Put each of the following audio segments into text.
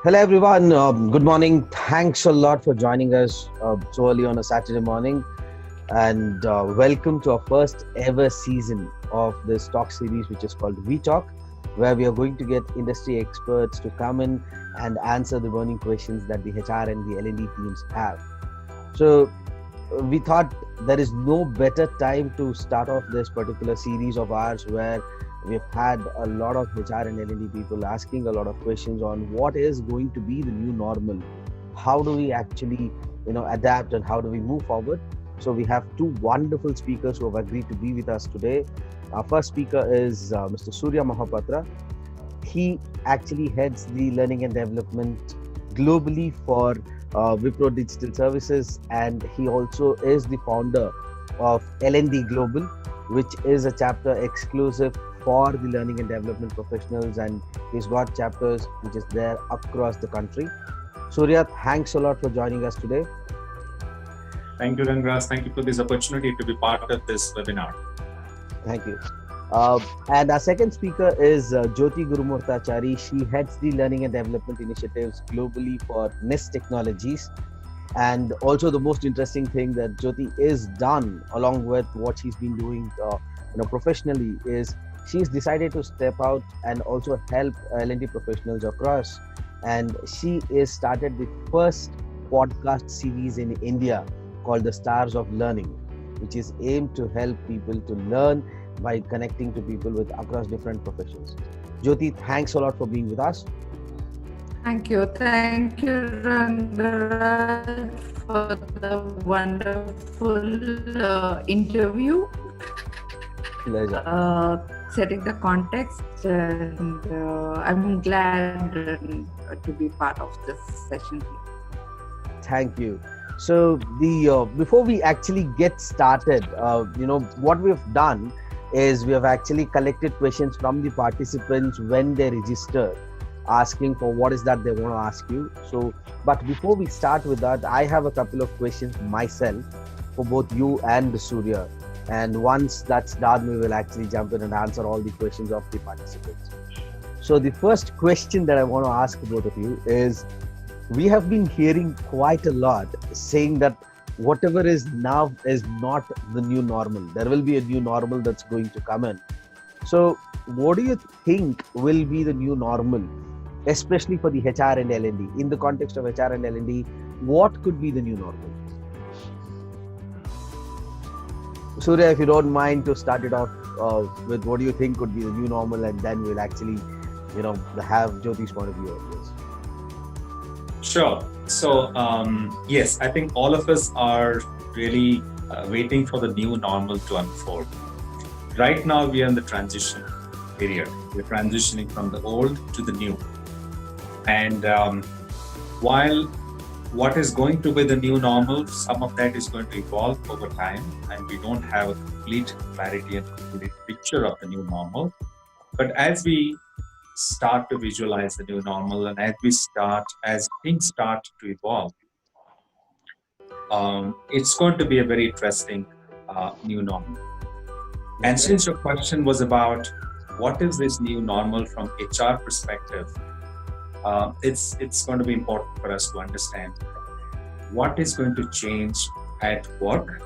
Hello, everyone. Good morning. Thanks a lot for joining us so early on a Saturday morning. And welcome to our first ever season of this talk series, which is called We Talk, where we are going to get industry experts to come in and answer the burning questions that the HR and the L&D teams have. So, we thought there is no better time to start off this particular series of ours where we've had a lot of HR and L&D people asking a lot of questions on what is going to be the new normal. How do we actually, adapt, and how do we move forward? So we have two wonderful speakers who have agreed to be with us today. Our first speaker is Mr. Surya Mahapatra. He actually heads the learning and development globally for Wipro Digital Services, and he also is the founder of L&D Global, which is a chapter exclusive for the learning and development professionals, and he's got chapters which is there across the country. Surya, thanks a lot for joining us today. Thank you, Rangras. Thank you for this opportunity to be part of this webinar. Thank you. And our second speaker is Jyoti Gurumurtachari. She heads the learning and development initiatives globally for NIST Technologies. And also the most interesting thing that Jyoti is done along with what she's been doing professionally is she's decided to step out and also help L&D professionals across. And she is started the first podcast series in India called The Stars of Learning, which is aimed to help people to learn by connecting to people with across different professions. Jyoti, thanks a lot for being with us. Thank you, Rangaraj, for the wonderful interview. Pleasure. Setting the context, and I'm glad to be part of this session. Thank you. So the before we actually get started, what we've done is we have actually collected questions from the participants when they register, asking for what is that they want to ask you. So, but before we start with that, I have a couple of questions myself for both you and Surya. And once that's done, we will actually jump in and answer all the questions of the participants. So the first question that I want to ask both of you is, we have been hearing quite a lot saying that whatever is now is not the new normal. There will be a new normal that's going to come in. So what do you think will be the new normal, especially for the HR and L&D? In the context of HR and L&D, what could be the new normal? Surya, if you don't mind to start it off with what do you think could be the new normal, and then we'll actually, have Jyoti's point of view on this. Sure. So, yes, I think all of us are really waiting for the new normal to unfold. Right now, we are in the transition period. We're transitioning from the old to the new. And while what is going to be the new normal, some of that is going to evolve over time, and we don't have a complete clarity and complete picture of the new normal. But as we start to visualize the new normal, and as things start to evolve, it's going to be a very interesting new normal. And since your question was about what is this new normal from HR perspective, it's going to be important for us to understand what is going to change at work,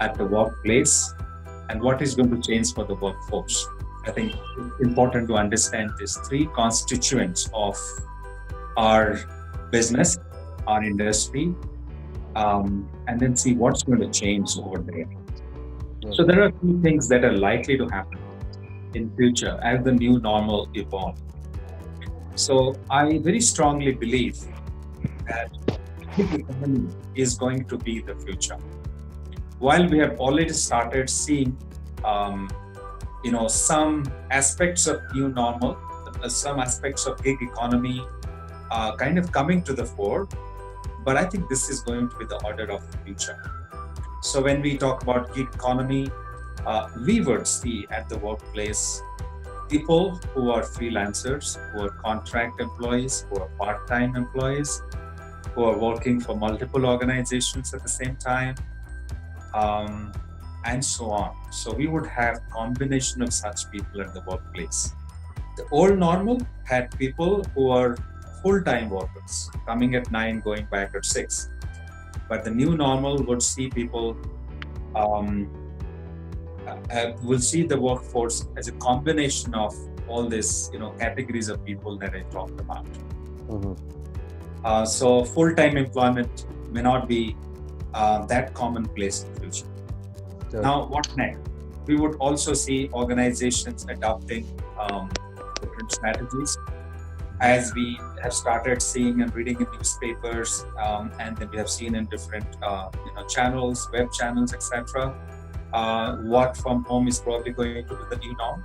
at the workplace, and what is going to change for the workforce. I think it's important to understand these three constituents of our business, our industry, and then see what's going to change over there. So there are a few things that are likely to happen in future as the new normal evolves. So I very strongly believe that gig economy is going to be the future. While we have already started seeing, some aspects of new normal, some aspects of gig economy kind of coming to the fore, but I think this is going to be the order of the future. So when we talk about gig economy, we would see at the workplace people who are freelancers, who are contract employees, who are part-time employees, who are working for multiple organizations at the same time, and so on. So we would have combination of such people at the workplace. The old normal had people who are full-time workers coming at 9, going back at 6. But the new normal would see people, um, will see the workforce as a combination of all these, categories of people that I talked about. So full-time employment may not be that commonplace in the future. Sure. Now, what next? We would also see organizations adopting different strategies, as we have started seeing and reading in newspapers, and then we have seen in different channels, web channels, etc. Work from home is probably going to be the new norm.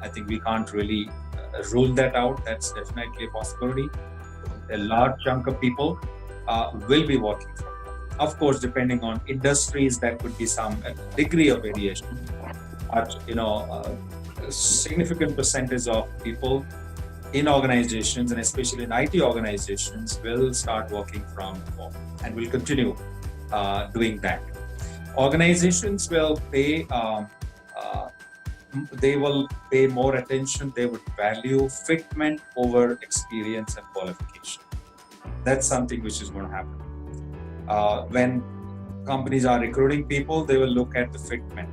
I think we can't really rule that out. That's definitely a possibility. A large chunk of people will be working from home. Of course, depending on industries, there could be some degree of variation. But a significant percentage of people in organizations, and especially in IT organizations, will start working from home and will continue doing that. Organizations will pay more attention. They would value fitment over experience and qualification. That's something which is going to happen. When companies are recruiting people, they will look at the fitment.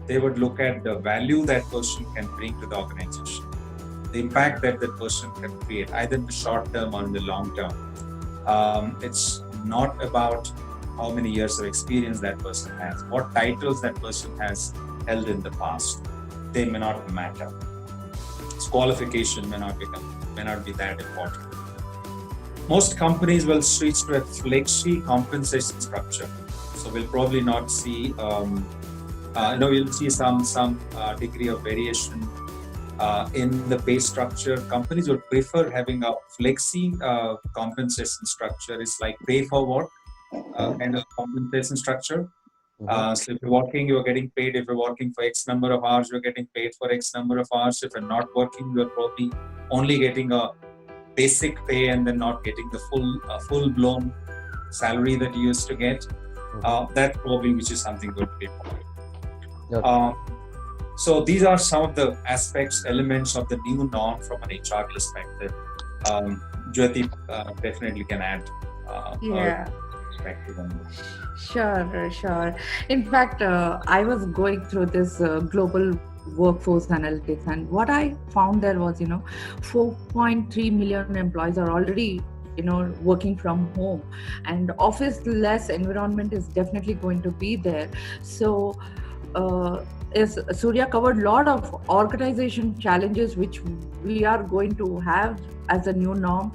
They would look at the value that person can bring to the organization, the impact that the person can create, either in the short term or in the long term. It's not about how many years of experience that person has, what titles that person has held in the past. They may not matter. Its qualification may not be that important. Most companies will switch to a flexi compensation structure. So we'll probably not see, we'll see some degree of variation in the pay structure. Companies would prefer having a flexi compensation structure. It's like pay for work kind of compensation structure. So if you're working, you're getting paid. If you're working for X number of hours, you're getting paid for X number of hours. If you're not working, you're probably only getting a basic pay and then not getting the full-blown salary that you used to get. That probably, which is something going to be important. So these are some of the aspects, elements of the new norm from an HR perspective. Jyoti definitely can add her perspective on this. Sure. In fact, I was going through this global workforce analytics, and what I found there was, 4.3 million employees are already working from home, and office-less environment is definitely going to be there. So as Surya covered a lot of organization challenges which we are going to have as a new norm,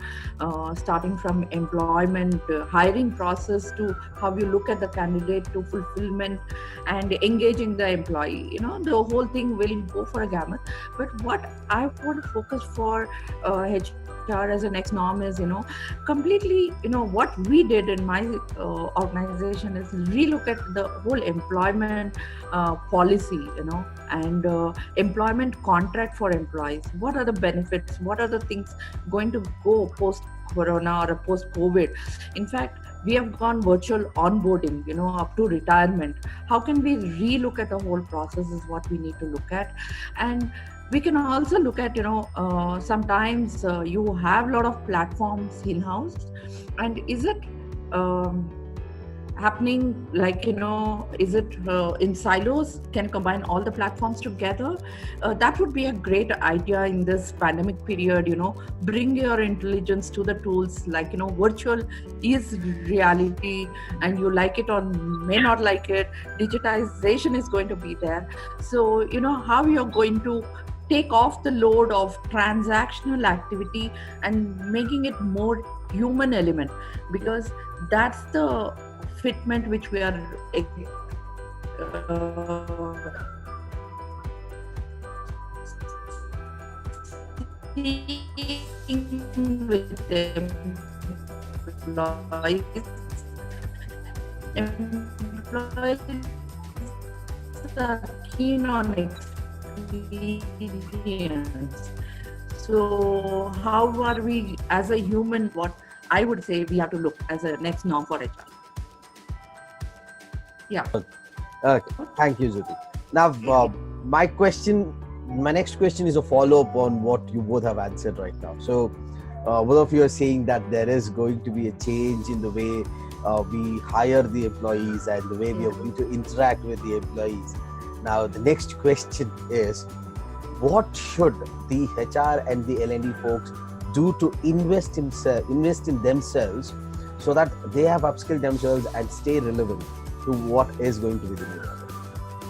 starting from employment, hiring process, to how you look at the candidate, to fulfillment and engaging the employee. The whole thing will go for a gamut. But what I want to focus for HR as a next norm is, completely, what we did in my organization is relook at the whole employment policy, and employment contract for employees. What are the benefits? What are the things going to go post-corona or post-COVID? In fact, we have gone virtual onboarding, up to retirement. How can we relook at the whole process is what we need to look at. And we can also look at, sometimes you have a lot of platforms in-house, and is it happening like, is it in silos? Can combine all the platforms together? That would be a great idea in this pandemic period. Bring your intelligence to the tools, like, virtual is reality, and you like it or may not like it. Digitization is going to be there. So, how you're going to take off the load of transactional activity and making it more human element, because that's the fitment which we are seeing with employees. Employees are keen on experience. So how are we as a human, what I would say we have to look as a next norm for HR. Yeah. Okay. Thank you, Jyoti. Now, my next question is a follow-up on what you both have answered right now. So, both of you are saying that there is going to be a change in the way we hire the employees and the way we are going to interact with the employees. Now, the next question is, what should the HR and the L&D folks do to invest in themselves so that they have upskilled themselves and stay relevant to what is going to be the new normal?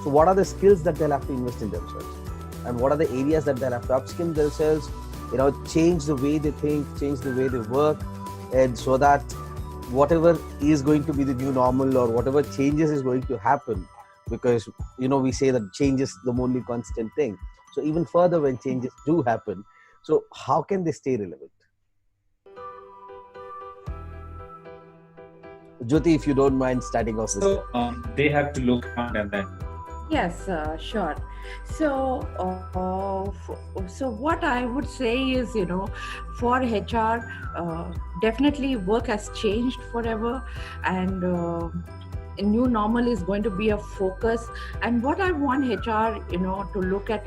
So what are the skills that they'll have to invest in themselves? And what are the areas that they'll have to upskill themselves, change the way they think, change the way they work, and so that whatever is going to be the new normal or whatever changes is going to happen, because we say that change is the only constant thing. So even further, when changes do happen, so how can they stay relevant? Jyoti, if you don't mind starting off with they have to look around and then. Yes, sure. So, so what I would say is, for HR, definitely work has changed forever, and a new normal is going to be a focus. And what I want HR, to look at,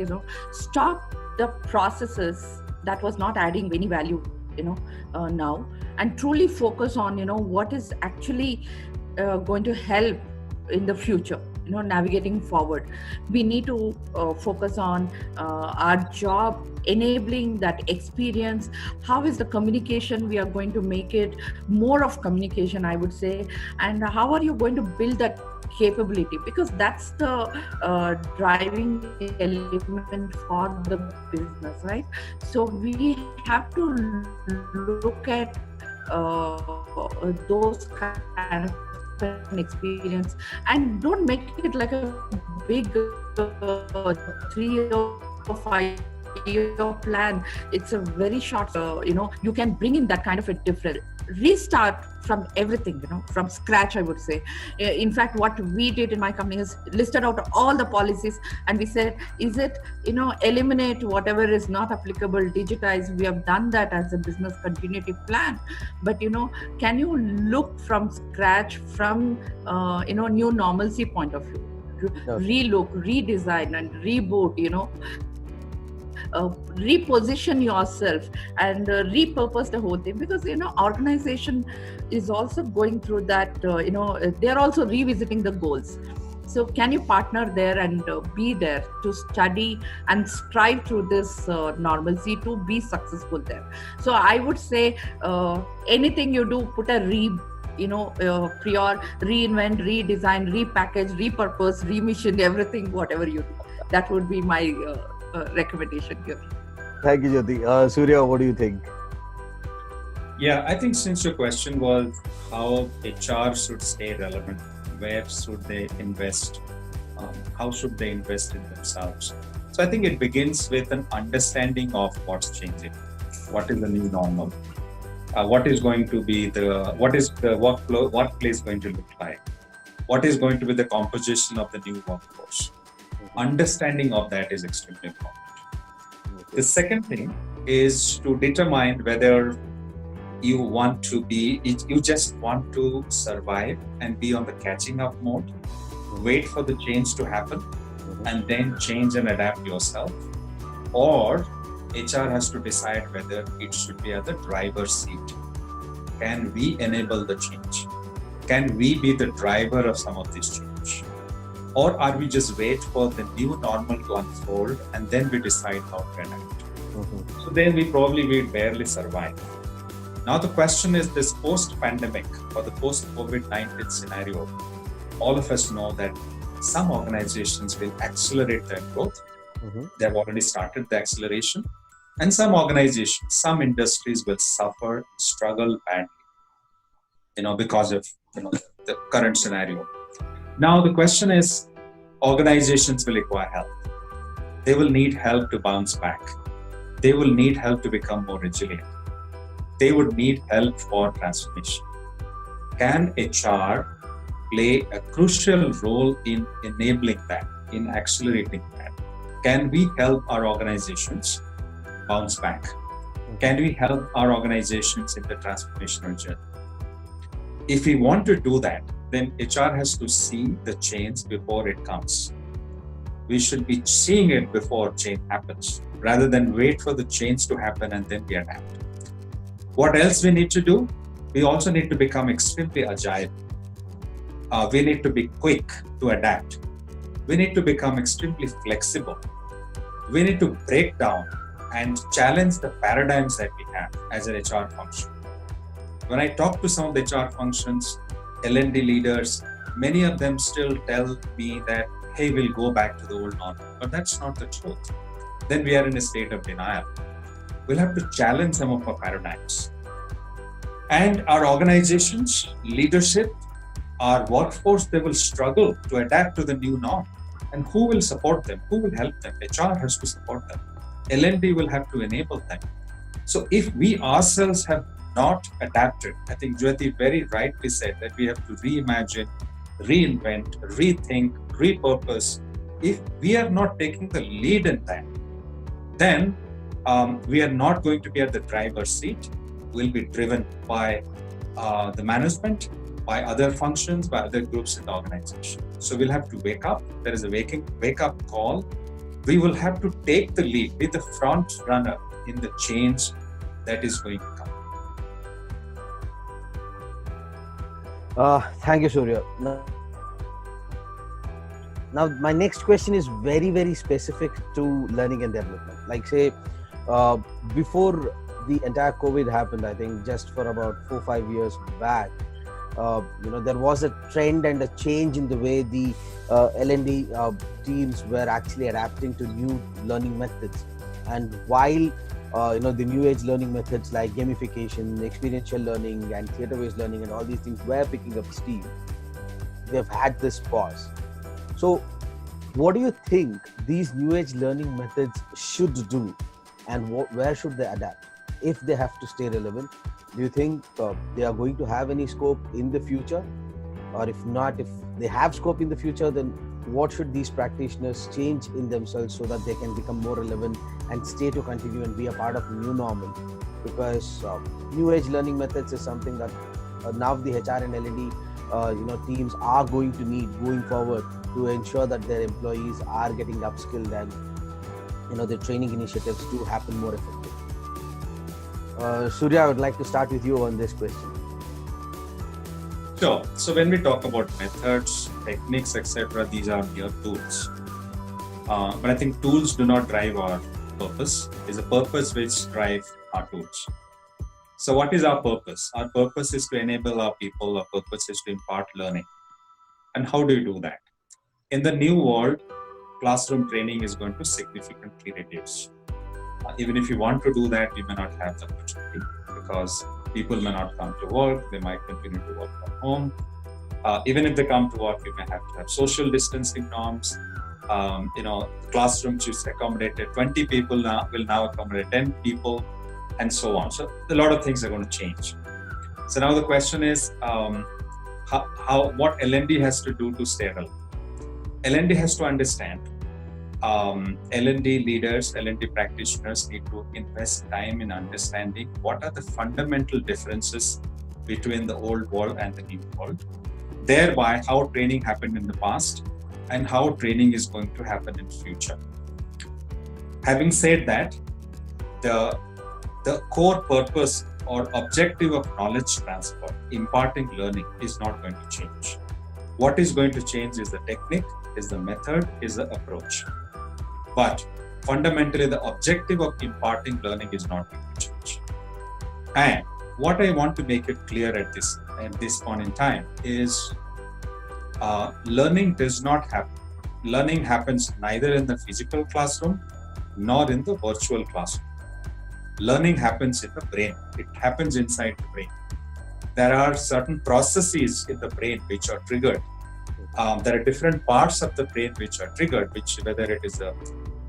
stop the processes that was not adding any value, now, and truly focus on, what is actually going to help in the future. Navigating forward, we need to focus on our job, enabling that experience. How is the communication we are going to make it more of communication, I would say, and how are you going to build that capability, because that's the driving element for the business, right? So we have to look at those kind of an experience, and don't make it like a big 3 or 5 year plan. It's a very short, you can bring in that kind of a different restart from everything, from scratch, I would say. In fact, what we did in my company is listed out all the policies, and we said, is it, eliminate whatever is not applicable, digitize. We have done that as a business continuity plan. But, can you look from scratch, from, new normalcy point of view? Relook, redesign, and reboot, reposition yourself and repurpose the whole thing, because organization is also going through that. They're also revisiting the goals. So can you partner there and be there to study and strive through this normalcy to be successful there? So I would say anything you do, put a prior, reinvent, redesign, repackage, repurpose, remission, everything, whatever you do. That would be my recommendation here. Thank you, Jyoti. Surya, what do you think? Yeah, I think since your question was how HR should stay relevant, where should they invest, how should they invest in themselves? So I think it begins with an understanding of what's changing, what is the new normal, what is going to be what is the workplace going to look like, what is going to be the composition of the new workforce. Understanding of that is extremely important. The second thing is to determine whether you just want to survive and be on the catching up mode, wait for the change to happen, and then change and adapt yourself, or HR has to decide whether it should be at the driver's seat. Can we enable the change? Can we be the driver of some of this change? Or are we just wait for the new normal to unfold and then we decide how to adapt? So then we barely survive. Now the question is, this post-pandemic or the post-COVID-19 scenario, all of us know that some organizations will accelerate their growth. They have already started the acceleration. And some organizations, some industries will suffer, struggle badly, because of the current scenario. Now the question is, organizations will require help. They will need help to bounce back. They will need help to become more resilient. They would need help for transformation. Can HR play a crucial role in enabling that, in accelerating that? Can we help our organizations bounce back? Can we help our organizations in the transformational journey? If we want to do that, then HR has to see the change before it comes. We should be seeing it before change happens, rather than wait for the change to happen and then we adapt. What else we need to do? We also need to become extremely agile. We need to be quick to adapt. We need to become extremely flexible. We need to break down and challenge the paradigms that we have as an HR function. When I talk to some of the HR functions, L&D leaders, many of them still tell me that, hey, we'll go back to the old normal. But that's not the truth. Then we are in a state of denial. We'll have to challenge some of our paradigms. And our organizations, leadership, our workforce, they will struggle to adapt to the new norm. And who will support them? Who will help them? HR has to support them. L&D will have to enable them. So if we ourselves have not adapted, I think Jyoti very rightly said that we have to reimagine, reinvent, rethink, repurpose. If we are not taking the lead in that, then we are not going to be at the driver's seat. We'll be driven by the management, by other functions, by other groups in the organization. So we'll have to wake up. There is a wake up call. We will have to take the lead, be the front runner in the change that is going to come. Thank you, Surya. Now, my next question is very, very specific to learning and development. Like, say, before the entire COVID happened, I think just for about 4-5 years back, there was a trend and a change in the way the L&D teams were actually adapting to new learning methods. And while the new age learning methods like gamification, experiential learning, and theater-based learning, and all these things were picking up steam, they've had this pause. So, what do you think these new age learning methods should do, and where should they adapt if they have to stay relevant? Do you think they are going to have any scope in the future? Or if not, if they have scope in the future, then what should these practitioners change in themselves so that they can become more relevant and stay to continue and be a part of the new normal? Because new age learning methods is something that now the HR and L&D teams are going to need going forward to ensure that their employees are getting upskilled and the training initiatives do happen more effectively. Surya, I would like to start with you on this question. Sure. So when we talk about methods, techniques, etc., these are mere tools. But I think tools do not drive our purpose. It's a purpose which drives our tools. So what is our purpose? Our purpose is to enable our people. Our purpose is to impart learning. And how do you do that? In the new world, classroom training is going to significantly reduce. Even if you want to do that, you may not have the opportunity because people may not come to work. They might continue to work from home. Even if they come to work, you may have to have social distancing norms. Classrooms which accommodated 20 people will now accommodate 10 people, and so on. So a lot of things are going to change. So now the question is, what L&D has to do to stay relevant? L&D has to understand. L&D leaders, L&D practitioners need to invest time in understanding what are the fundamental differences between the old world and the new world, thereby how training happened in the past and how training is going to happen in the future. Having said that, the core purpose or objective of knowledge transfer, imparting learning, is not going to change. What is going to change is the technique, is the method, is the approach. But fundamentally, the objective of imparting learning is not going to change. And what I want to make it clear at this point in time is learning does not happen. Learning happens neither in the physical classroom nor in the virtual classroom. Learning happens in the brain. It happens inside the brain. There are certain processes in the brain which are triggered. There are different parts of the brain which are triggered, whether it is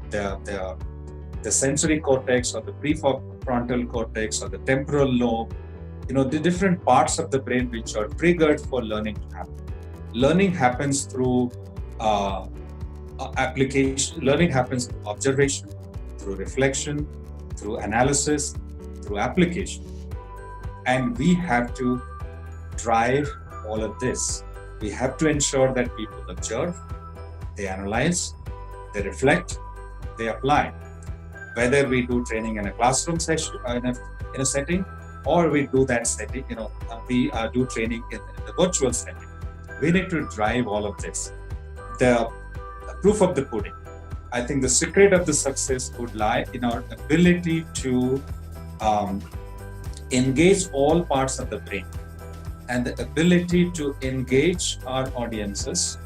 the sensory cortex or the prefrontal cortex or the temporal lobe, the different parts of the brain which are triggered for learning to happen. Learning happens through application. Learning happens through observation, through reflection, through analysis, through application. And we have to drive all of this. We have to ensure that people observe, they analyze, they reflect, they apply. Whether we do training in a classroom session, in a setting, or we do that setting, we do training in the virtual setting. We need to drive all of this. The proof of the pudding. I think the secret of the success would lie in our ability to um, engage all parts of the brain and the ability to engage our audiences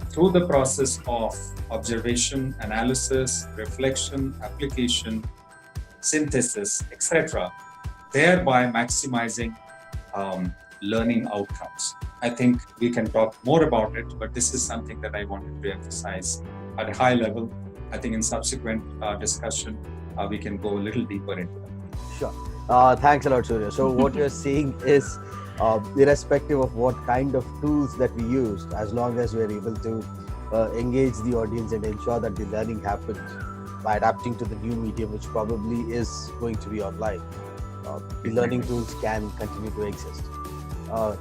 through the process of observation, analysis, reflection, application, synthesis, etc., thereby maximizing learning outcomes. I think we can talk more about it, but this is something that I wanted to emphasize at a high level. I think in subsequent discussion, we can go a little deeper into that. Sure. Thanks a lot, Surya. So what you're saying is, irrespective of what kind of tools that we use, as long as we're able to engage the audience and ensure that the learning happens by adapting to the new medium, which probably is going to be online, the learning tools can continue to exist.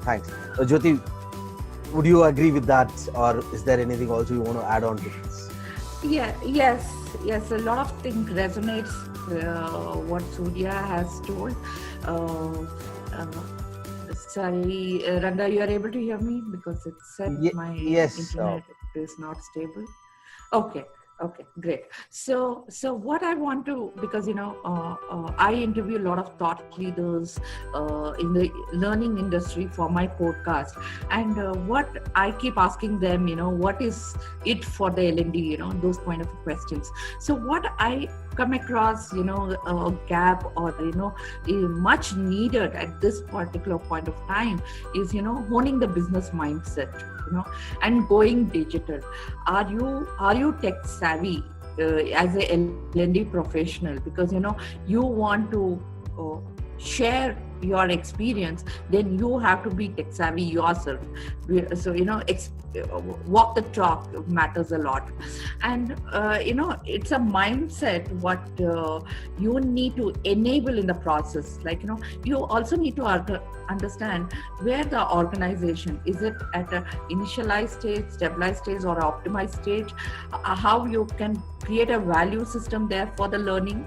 Thanks. Jyoti, would you agree with that, or is there anything also you want to add on to this? Yes. A lot of things resonates what Surya has told. Uh, Sorry, Ranga, you are able to hear me because it said my yes. internet is not stable. Okay, great. So what I want to, because I interview a lot of thought leaders in the learning industry for my podcast, and what I keep asking them, what is it for the L&D, those kind of questions. So what I come across, a gap, or much needed at this particular point of time is honing the business mindset, and going digital. Are you tech savvy as a L&D professional? Because you want to share your experience, then you have to be tech savvy yourself. So walk the talk matters a lot, and it's a mindset what you need to enable in the process. Like you also need to understand where the organization is, it at a initialized stage, stabilized stage, or optimized stage, how you can create a value system there for the learning.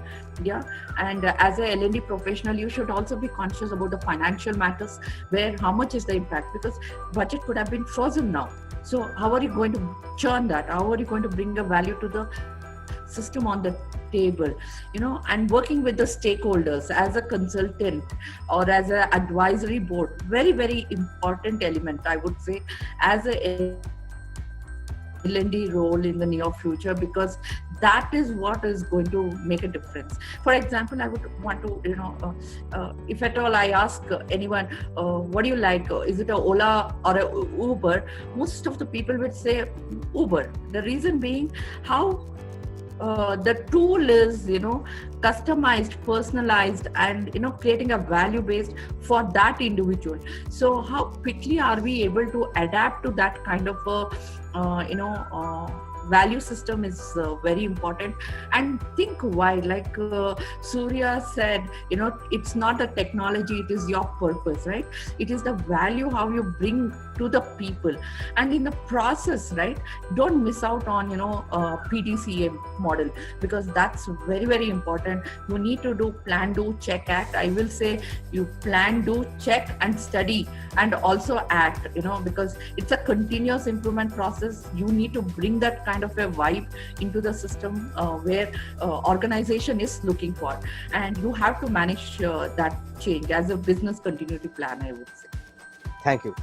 And as a L&D professional, you should also be conscious about the financial matters, where how much is the impact, because budget could have been frozen now. So how are you going to churn that? How are you going to bring a value to the system on the table? And working with the stakeholders as a consultant or as an advisory board, very, very important element, I would say, as a L&D role in the near future, because that is what is going to make a difference. For example, I would want to, if at all I ask anyone, what do you like? Is it a Ola or a Uber? Most of the people would say Uber. The reason being how the tool is customized, personalized, and creating a value based for that individual. So how quickly are we able to adapt to that kind of value system is very important. And think why, like Surya said, it's not the technology, it is your purpose, right? It is the value how you bring to the people, and in the process, right, don't miss out on PDCA model, because that's very, very important. You need to do plan, do, check, act. I will say you plan, do, check, and study, and also act, because it's a continuous improvement process. You need to bring that kind of a vibe into the system where organization is looking for, and you have to manage that change as a business continuity plan, I would say. Thank you.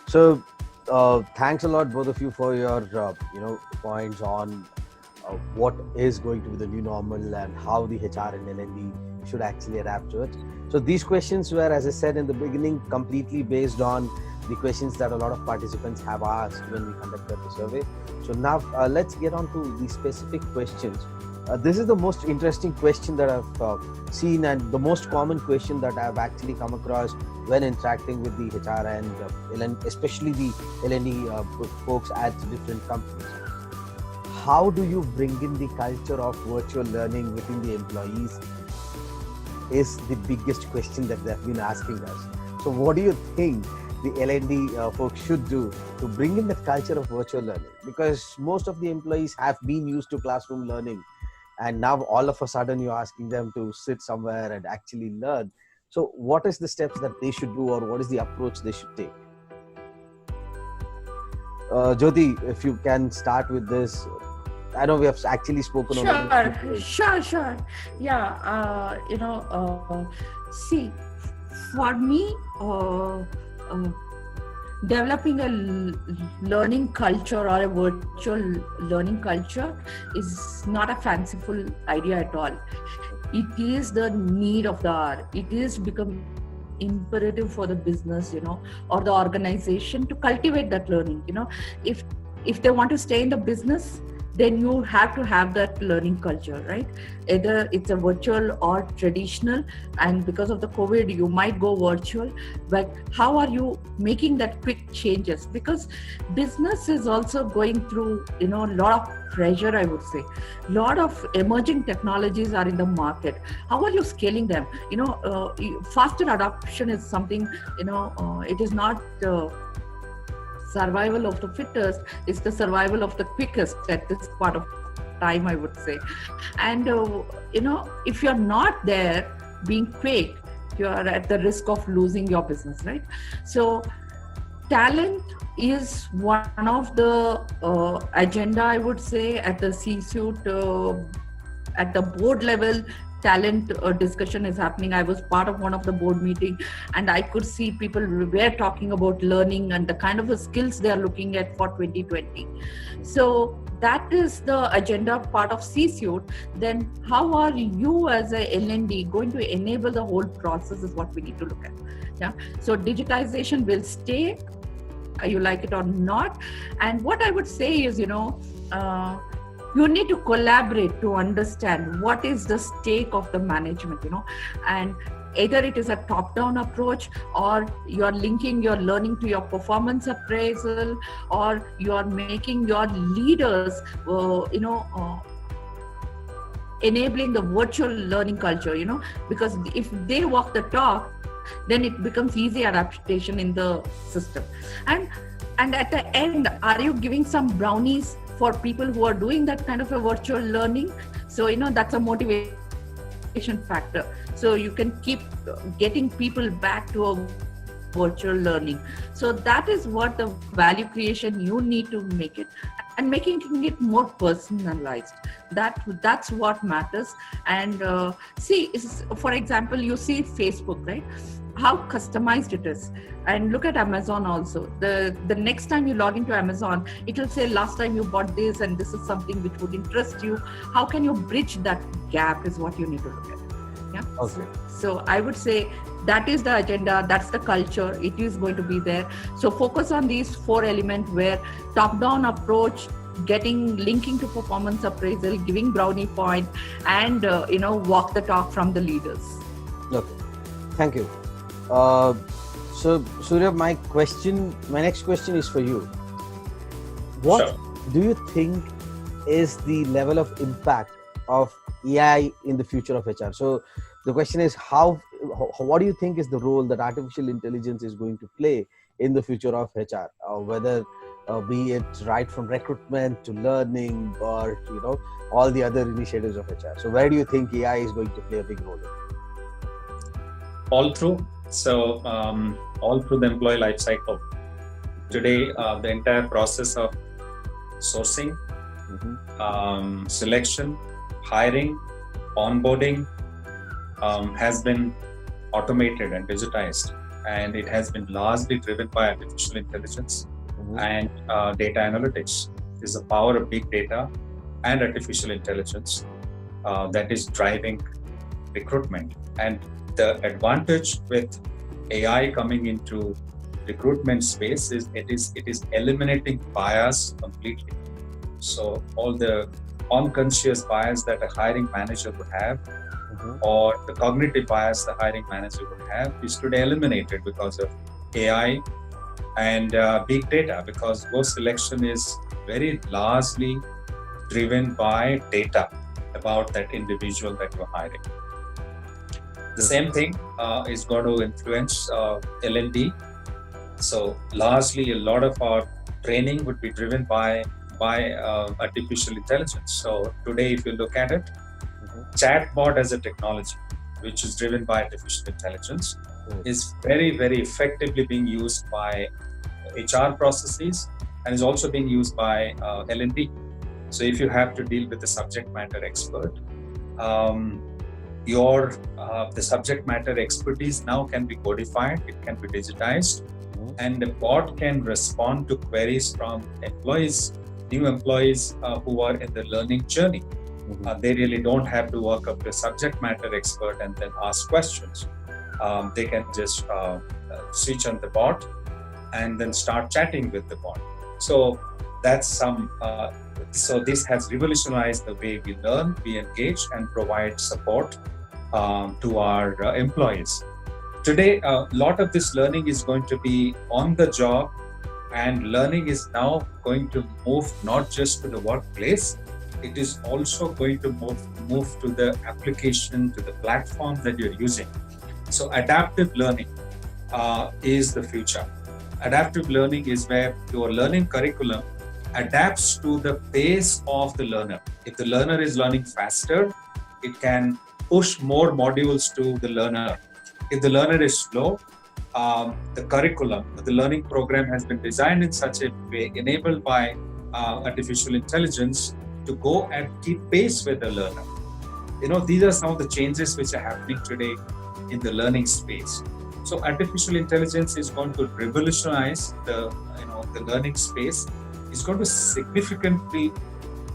So thanks a lot, both of you, for your points on what is going to be the new normal and how the HR and L&D should actually adapt to it. So these questions were, as I said in the beginning, completely based on the questions that a lot of participants have asked when we conducted the survey. So now let's get on to the specific questions. This is the most interesting question that I've seen, and the most common question that I've actually come across when interacting with the HR and especially the L&D folks at different companies. How do you bring in the culture of virtual learning within the employees is the biggest question that they've been asking us. So what do you think the L&D folks should do to bring in that culture of virtual learning? Because most of the employees have been used to classroom learning, and now all of a sudden you're asking them to sit somewhere and actually learn. So what is the steps that they should do, or what is the approach they should take? Jyoti, if you can start with this. I know we have actually spoken about it. Sure. Yeah, see, for me, developing a learning culture or a virtual learning culture is not a fanciful idea at all. It is the need of the hour. It is become imperative for the business, or the organization to cultivate that learning. If they want to stay in the business, then you have to have that learning culture, right? Either it's a virtual or traditional, and because of the COVID, you might go virtual, but how are you making that quick changes? Because business is also going through, a lot of pressure, I would say. Lot of emerging technologies are in the market. How are you scaling them? Faster adoption is something, it is not survival of the fittest, is the survival of the quickest at this part of time, I would say. And if you're not there being quick, you're at the risk of losing your business, right? So talent is one of the agenda, I would say, at the C-suite, at the board level. Talent discussion is happening. I was part of one of the board meeting, and I could see people were talking about learning and the kind of skills they are looking at for 2020. So that is the agenda part of C-suite. Then how are you as a L&D going to enable the whole process is what we need to look at. Yeah. So digitization will stay, you like it or not. And what I would say is, you need to collaborate to understand what is the stake of the management, and either it is a top-down approach, or you're linking your learning to your performance appraisal, or you're making your leaders, enabling the virtual learning culture, because if they walk the talk, then it becomes easy adaptation in the system. And at the end, are you giving some brownies for people who are doing that kind of a virtual learning? So, that's a motivation factor. So you can keep getting people back to a virtual learning. So that is what the value creation you need to make it, and making it more personalized. That's what matters. And for example, you see Facebook, right? How customized it is. And look at Amazon also. The next time you log into Amazon, it will say last time you bought this, and this is something which would interest you. How can you bridge that gap is what you need to look at. Yeah. Okay. So I would say that is the agenda, that's the culture, it is going to be there. So focus on these 4 elements, where top-down approach, linking to performance appraisal, giving brownie point, and walk the talk from the leaders. Okay, thank you. So Surya, my next question is for you. What do you think is the level of impact of AI in the future of HR? So the question is, what do you think is the role that artificial intelligence is going to play in the future of HR? Whether be it right from recruitment to learning, or all the other initiatives of HR. So where do you think AI is going to play a big role in? All through. So all through the employee life cycle. Today, the entire process of sourcing, selection, hiring, onboarding has been automated and digitized, and it has been largely driven by artificial intelligence and data analytics. It is the power of big data and artificial intelligence that is driving recruitment. And the advantage with AI coming into recruitment space is it is eliminating bias completely. So all the unconscious bias that a hiring manager would have, or the cognitive bias the hiring manager would have, is today eliminated because of AI and big data, because post selection is very largely driven by data about that individual that you're hiring. The same thing is going to influence L&D. So largely a lot of our training would be driven by artificial intelligence. So today, if you look at it, chatbot as a technology, which is driven by artificial intelligence, Right. is very, very effectively being used by HR processes and is also being used by L&D. So if you have to deal with a subject matter expert, um, the subject matter expertise now can be codified, it can be digitized, and the bot can respond to queries from new employees who are in the learning journey. They really don't have to work up to a subject matter expert and then ask questions. They can just switch on the bot and then start chatting with the bot. So that's so this has revolutionized the way we learn, we engage, and provide support to our employees. Today, a lot of this learning is going to be on the job, and learning is now going to move not just to the workplace, it is also going to move to the application, to the platform that you're using. So adaptive learning is the future. Adaptive learning is where your learning curriculum adapts to the pace of the learner. If the learner is learning faster, it can push more modules to the learner. If the learner is slow, the curriculum, the learning program has been designed in such a way, enabled by artificial intelligence, to go and keep pace with the learner. These are some of the changes which are happening today in the learning space. So artificial intelligence is going to revolutionize the learning space. It's going to significantly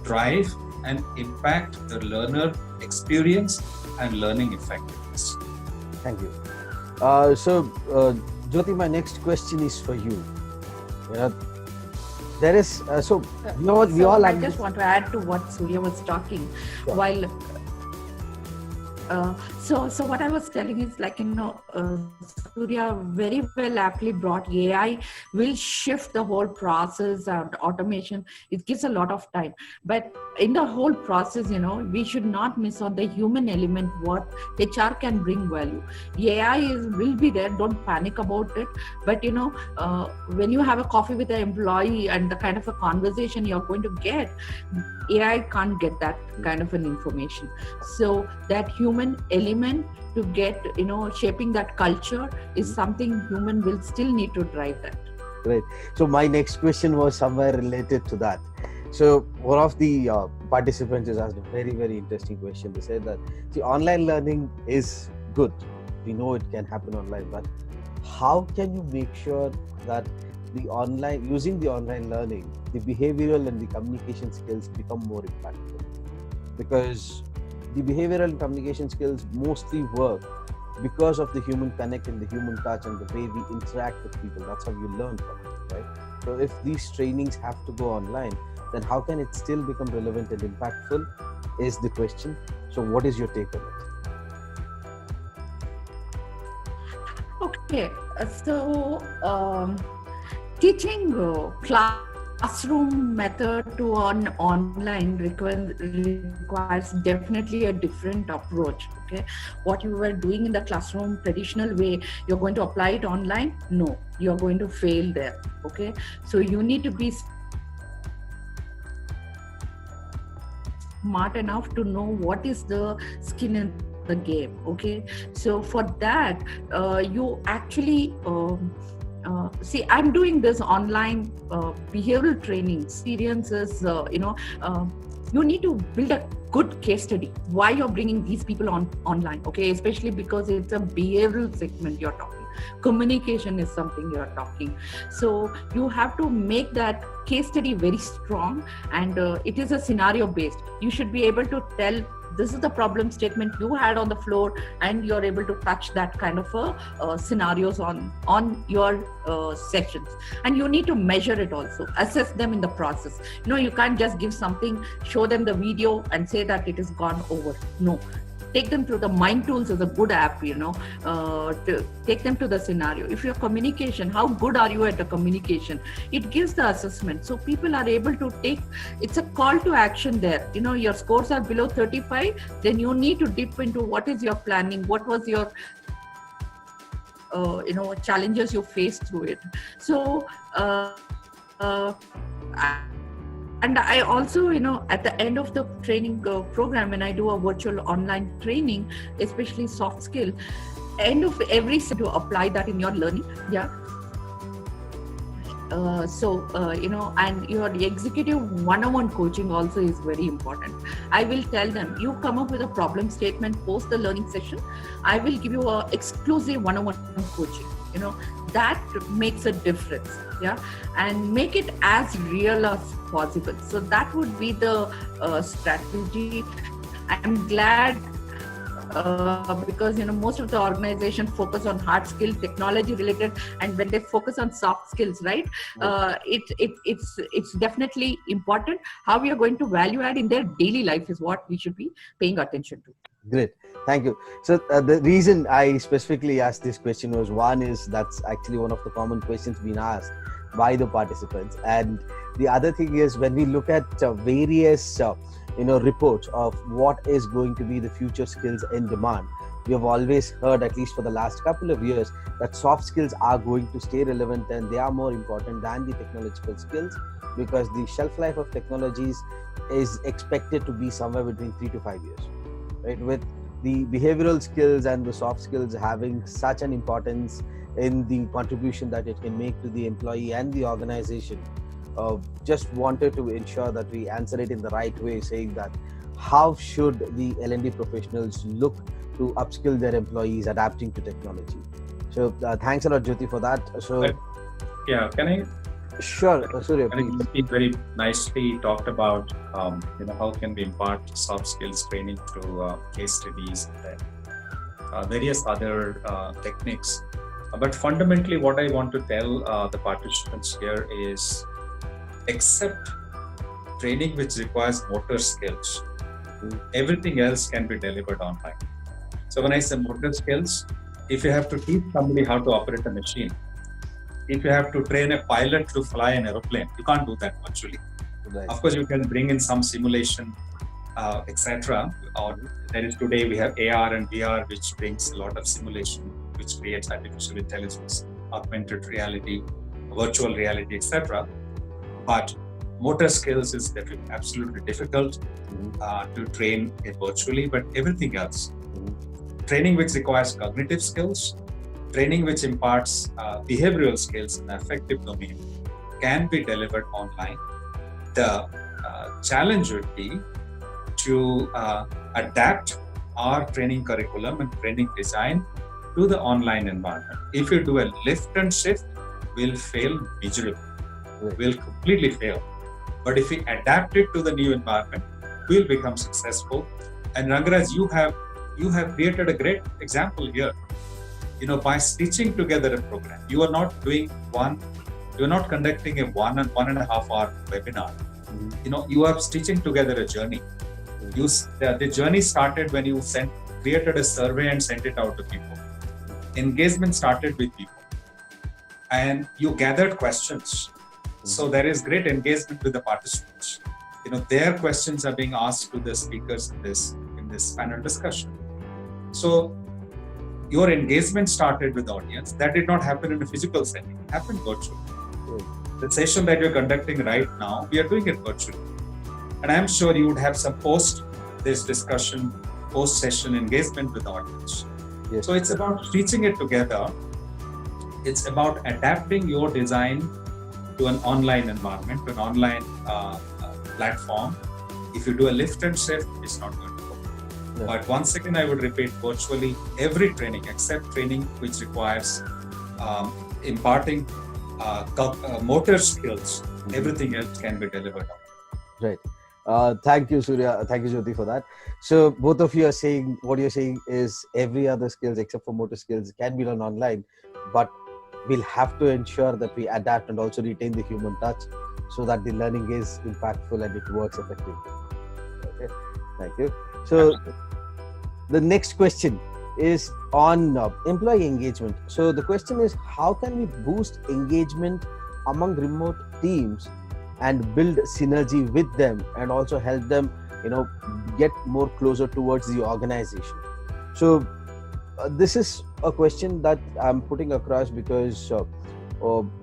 drive and impact the learner experience and learning effectiveness. Thank you. Jyoti, my next question is for you. There is we all. I just want to add to what Surya was talking. Sure. While so what I was telling is Surya very well aptly brought AI will shift the whole process and automation. It gives a lot of time, but in the whole process, we should not miss on the human element. What HR can bring value. AI will be there. Don't panic about it. But when you have a coffee with an employee and the kind of a conversation you're going to get, AI can't get that kind of an information. So that human element to get, shaping that culture is something human will still need to drive that. Right. So my next question was somewhere related to that. So one of the participants has asked a very, very interesting question. They said that online learning is good. We know it can happen online, but how can you make sure that using the online learning, the behavioral and the communication skills become more impactful? Because the behavioral and communication skills mostly work because of the human connect and the human touch and the way we interact with people. That's how you learn from it, right? So if these trainings have to go online, then how can it still become relevant and impactful is the question. So what is your take on it? Okay, so teaching classroom method to an online requires definitely a different approach. Okay, what you were doing in the classroom traditional way, you're going to apply it online? No, you're going to fail there. Okay, so you need to be smart enough to know what is the skin in the game. Okay, so for that you actually see, I'm doing this online behavioral training experiences. You need to build a good case study why you're bringing these people online. Okay, especially because it's a behavioral segment you're talking. Communication is something you're talking. So you have to make that case study very strong, and it is a scenario based. You should be able to tell this is the problem statement you had on the floor, and you're able to touch that kind of scenarios on your sessions. And you need to measure it also, assess them in the process. You can't just give something, show them the video and say that it is gone over. No, take them through the Mind Tools is a good app, to take them to the scenario. If your communication, how good are you at the communication? It gives the assessment. So people are able to take, it's a call to action there. Your scores are below 35, then you need to dip into what is your planning, what was your challenges you faced through it. So And I also, at the end of the training program, when I do a virtual online training, especially soft skill, end of every to apply that in your learning. Yeah. And your executive one-on-one coaching also is very important. I will tell them, you come up with a problem statement post the learning session, I will give you a exclusive one-on-one coaching. That makes a difference. Yeah. And make it as real as possible. So that would be the strategy. I'm glad because most of the organization focus on hard skill technology related, and when they focus on soft skills, right, it's definitely important. How we are going to value add in their daily life is what we should be paying attention to. Great, thank you. So the reason I specifically asked this question was, one is that's actually one of the common questions being asked by the participants, and the other thing is when we look at various reports of what is going to be the future skills in demand, we have always heard, at least for the last couple of years, that soft skills are going to stay relevant and they are more important than the technological skills, because the shelf life of technologies is expected to be somewhere between 3 to 5 years, right? With the behavioral skills and the soft skills having such an importance in the contribution that it can make to the employee and the organization, just wanted to ensure that we answer it in the right way, saying that how should the L&D professionals look to upskill their employees adapting to technology. So thanks a lot, Jyoti, for that. So can I? Sure, Surya, please. He very nicely talked about how can we impart soft skills training through case studies and various other techniques. But fundamentally, what I want to tell the participants here is, except training which requires motor skills, everything else can be delivered online. So when I say motor skills, if you have to teach somebody how to operate a machine, if you have to train a pilot to fly an aeroplane, you can't do that virtually. Right. Of course, you can bring in some simulation, etc. Or there is today we have AR and VR, which brings a lot of simulation, which creates artificial intelligence, augmented reality, virtual reality, etc. But motor skills is absolutely difficult to train it virtually, but everything else, training which requires cognitive skills, training which imparts behavioral skills in the affective domain, can be delivered online. The challenge would be to adapt our training curriculum and training design to the online environment. If you do a lift and shift, we'll fail miserably. We'll completely fail. But if we adapt it to the new environment, we'll become successful. And Rangaraj, you have created a great example here. By stitching together a program, you are not conducting a 1.5 hour webinar. You are stitching together a journey. The journey started when you created a survey and sent it out to people. Engagement started with people, and you gathered questions. So there is great engagement with the participants. Their questions are being asked to the speakers in this panel discussion. So your engagement started with the audience. That did not happen in a physical setting. It happened virtually. The session that you're conducting right now, we are doing it virtually. And I'm sure you would have some this discussion, post-session engagement with the audience. Yes. So it's about stitching it together. It's about adapting your design to an online environment, to an online platform. If you do a lift and shift, it's not going to work. Yeah. But once again, I would repeat, virtually every training, except training which requires imparting motor skills, everything else can be delivered on. Right. Thank you, Surya. Thank you, Jyoti, for that. So both of you are saying, what you're saying is every other skills except for motor skills can be done online, but we'll have to ensure that we adapt and also retain the human touch so that the learning is impactful and it works effectively. Okay, thank you. So the next question is on employee engagement. So the question is, how can we boost engagement among remote teams and build synergy with them and also help them, get more closer towards the organization? So this is a question that I'm putting across because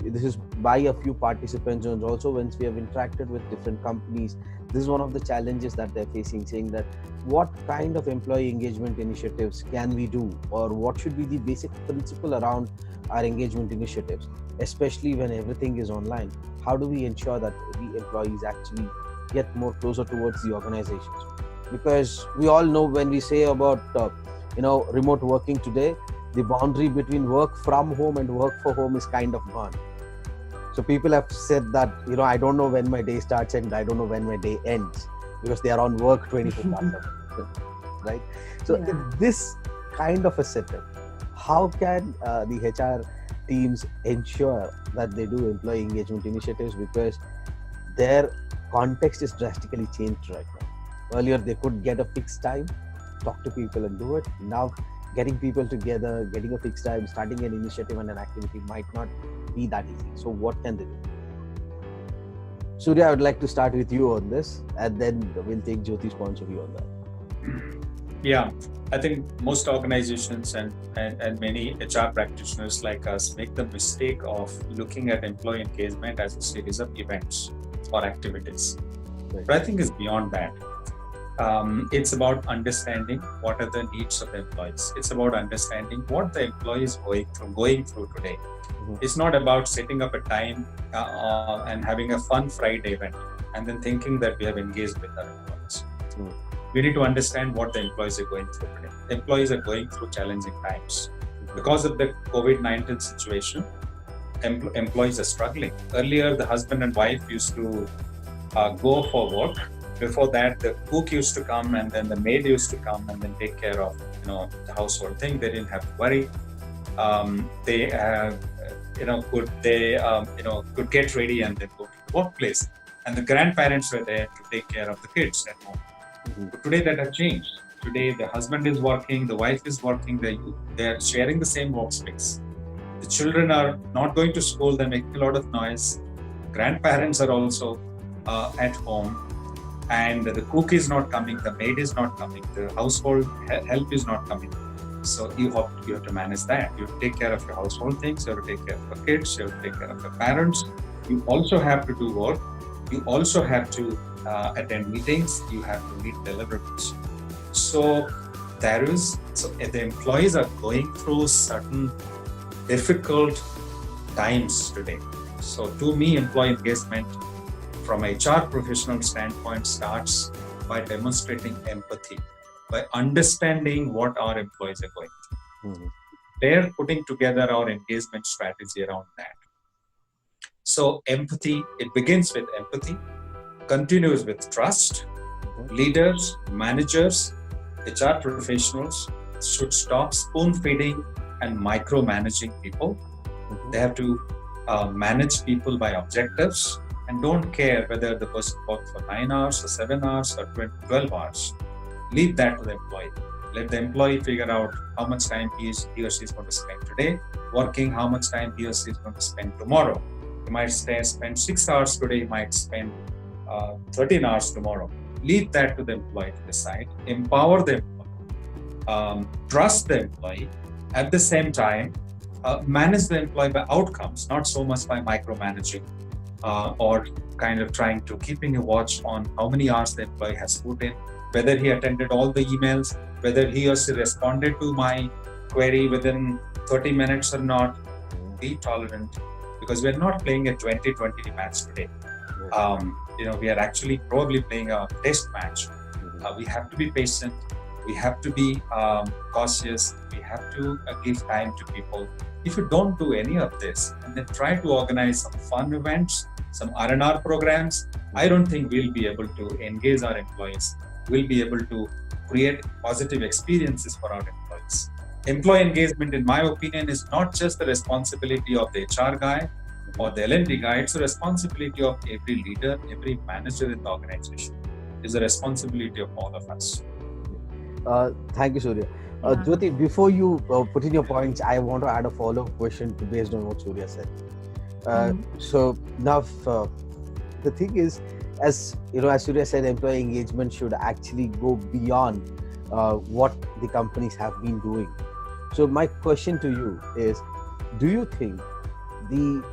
this is by a few participants, and also once we have interacted with different companies, this is one of the challenges that they're facing, saying that what kind of employee engagement initiatives can we do, or what should be the basic principle around our engagement initiatives, especially when everything is online. How do we ensure that the employees actually get more closer towards the organizations? Because we all know, when we say about remote working today, the boundary between work from home and work for home is kind of gone. So people have said that, I don't know when my day starts and I don't know when my day ends, because they are on work 24/7, right? So this kind of a setup, how can the HR teams ensure that they do employee engagement initiatives, because their context is drastically changed right now. Earlier they could get a fixed time, talk to people and do it. Now getting people together, getting a fixed time, starting an initiative and an activity might not be that easy. So what can they do? Surya, I would like to start with you on this, and then we'll take Jyoti's point of view on that. Yeah, I think most organizations and many HR practitioners like us make the mistake of looking at employee engagement as a series of events or activities. Right. But I think it's beyond that. It's about understanding what are the needs of the employees. It's about understanding what the employee is going through today. Mm-hmm. It's not about setting up a time and having a fun Friday event and then thinking that we have engaged with our employees. Mm. We need to understand what the employees are going through today. The employees are going through challenging times. Because of the COVID-19 situation, employees are struggling. Earlier, the husband and wife used to go for work. Before that, the cook used to come, and then the maid used to come and then take care of the household thing. They didn't have to worry. They could get ready and then go to the workplace. And the grandparents were there to take care of the kids at home. Mm-hmm. But today that has changed. Today the husband is working, the wife is working. They are sharing the same workspace. The children are not going to school. They're making a lot of noise. Grandparents are also at home. And the cook is not coming, the maid is not coming, the household help is not coming. So you have to manage that. You have to take care of your household things, you have to take care of your kids, you have to take care of your parents. You also have to do work. You also have to attend meetings. You have to meet deliverables. So the employees are going through certain difficult times today. So to me, employee engagement from a HR professional standpoint starts by demonstrating empathy, by understanding what our employees are going through. Mm-hmm. They're putting together our engagement strategy around that. So empathy, it begins with empathy, continues with trust. Mm-hmm. Leaders, managers, HR professionals should stop spoon feeding and micromanaging people. Mm-hmm. They have to manage people by objectives, and don't care whether the person worked for 9 hours or 7 hours or 12 hours. Leave that to the employee. Let the employee figure out how much time he or she is going to spend today working, how much time he or she is going to spend tomorrow. He might spend 6 hours today, he might spend 13 hours tomorrow. Leave that to the employee to decide. Empower the employee. Trust the employee. At the same time, manage the employee by outcomes, not so much by micromanaging. Or kind of trying to keeping a watch on how many hours the employee has put in, whether he attended all the emails, whether he or she responded to my query within 30 minutes or not. Be tolerant, because we're not playing a 20-20 match today. We are actually probably playing a test match. We have to be patient. We have to be cautious. We have to give time to people. If you don't do any of this and then try to organize some fun events, some R&R programs, I don't think we'll be able to engage our employees. We'll be able to create positive experiences for our employees. Employee engagement, in my opinion, is not just the responsibility of the HR guy or the L&D guy. It's the responsibility of every leader, every manager in the organization. It's the responsibility of all of us. Thank you, Surya. Jyoti, before you put in your points, I want to add a follow-up question based on what Surya said. So now, the thing is, as Surya said, employee engagement should actually go beyond what the companies have been doing. So my question to you is, do you think the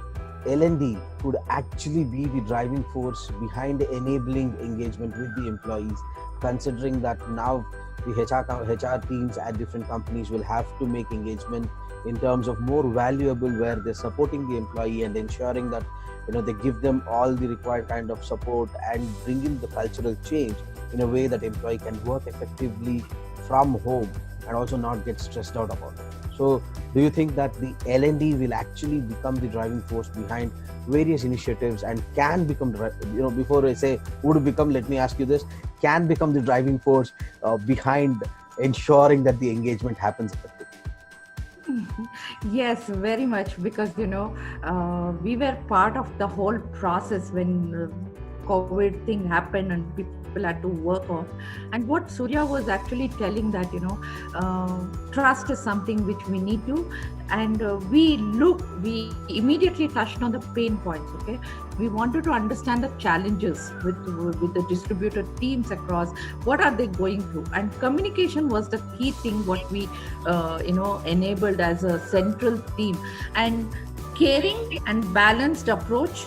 L&D could actually be the driving force behind enabling engagement with the employees, considering that now the HR teams at different companies will have to make engagement in terms of more valuable, where they're supporting the employee and ensuring that they give them all the required kind of support and bring in the cultural change in a way that employee can work effectively from home and also not get stressed out about it. So do you think that the L&D will actually become the driving force behind various initiatives and can become, before I say would become, let me ask you this, can become the driving force behind ensuring that the engagement happens effectively? Yes, very much, because we were part of the whole process when COVID thing happened and people had to work on. And what Surya was actually telling, that trust is something which we need to, and we immediately touched on the pain points. Okay, we wanted to understand the challenges with the distributed teams across. What are they going through? And communication was the key thing what we enabled as a central theme, and caring and balanced approach